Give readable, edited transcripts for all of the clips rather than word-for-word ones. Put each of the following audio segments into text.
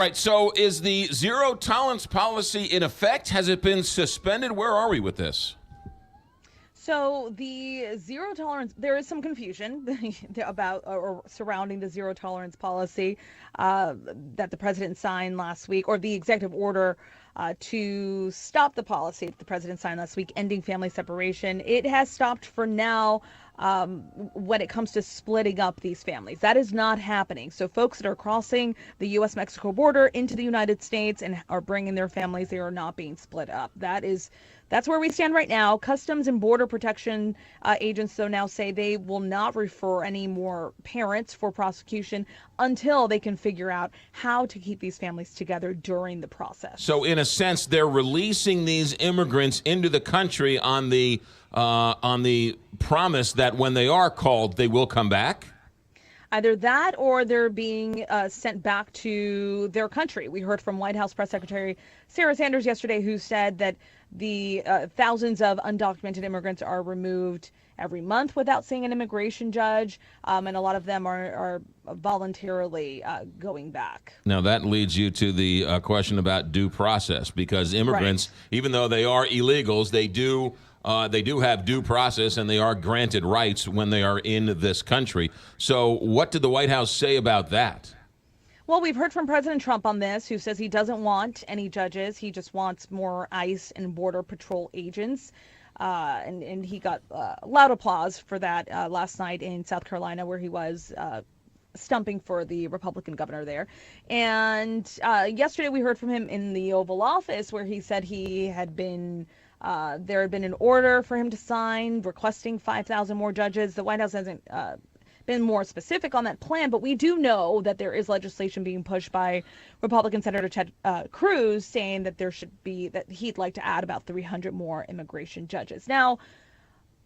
All right, so is the zero tolerance policy in effect? Has it been suspended? Where are we with this? So the zero tolerance, there is some confusion about or surrounding the zero tolerance policy that the president signed last week, or the executive order to stop the policy that the president signed last week, ending family separation. It has stopped for now when it comes to splitting up these families. That is not happening. So folks that are crossing the U.S.-Mexico border into the United States and are bringing their families, they are not being split up. That's where we stand right now. Customs and Border Protection agents, though, now say they will not refer any more parents for prosecution until they can figure out how to keep these families together during the process. So, in a sense, they're releasing these immigrants into the country on the promise that when they are called, they will come back? Either that or they're being sent back to their country. We heard from White House Press Secretary Sarah Sanders yesterday, who said that the thousands of undocumented immigrants are removed every month without seeing an immigration judge, and a lot of them are voluntarily going back. Now, that leads you to the question about due process, because immigrants, even though they are illegals, they do have due process, and they are granted rights when they are in this country. So what did the White House say about that? Well, we've heard from President Trump on this, who says he doesn't want any judges. He just wants more ICE and Border Patrol agents. And he got loud applause for that last night in South Carolina, where he was stumping for the Republican governor there. And yesterday we heard from him in the Oval Office, where he said he had been there had been an order for him to sign requesting 5,000 more judges. The White House hasn't been more specific on that plan, but we do know that there is legislation being pushed by Republican Senator Ted Cruz, saying that that he'd like to add about 300 more immigration judges. Now,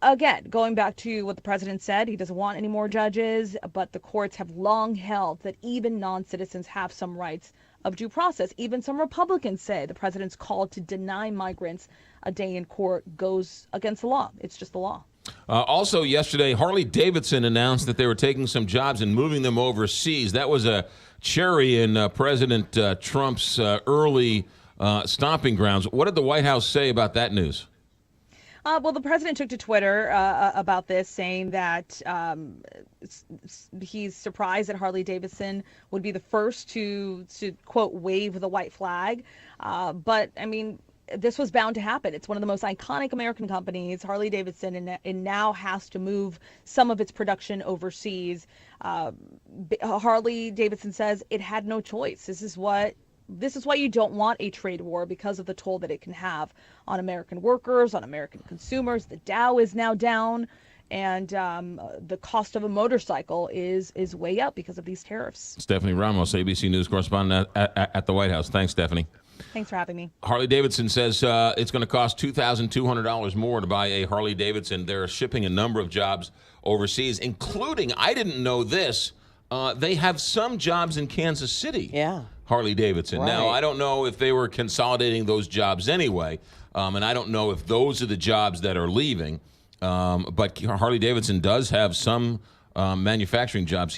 again, going back to what the president said, he doesn't want any more judges, but the courts have long held that even non-citizens have some rights of due process. Even some Republicans say the president's call to deny migrants a day in court goes against the law. It's just the law. Also yesterday, HarleyDavidson announced that they were taking some jobs and moving them overseas. That was a cherry in President Trump's early stomping grounds. What did the White House say about that news? Well, the president took to Twitter about this, saying that he's surprised that Harley-Davidson would be the first to quote, wave the white flag. But, I mean, this was bound to happen. It's one of the most iconic American companies, Harley-Davidson, and now has to move some of its production overseas. Harley-Davidson says it had no choice. This is why you don't want a trade war, because of the toll that it can have on American workers, on American consumers. The Dow is now down, and the cost of a motorcycle is way up because of these tariffs. Stephanie Ramos, ABC News correspondent at the White House. Thanks, Stephanie. Thanks for having me. Harley-Davidson says it's going to cost $2,200 more to buy a Harley-Davidson. They're shipping a number of jobs overseas, including, I didn't know this, they have some jobs in Kansas City. Yeah. Harley-Davidson. Right. Now, I don't know if they were consolidating those jobs anyway, and I don't know if those are the jobs that are leaving, but Harley-Davidson does have some manufacturing jobs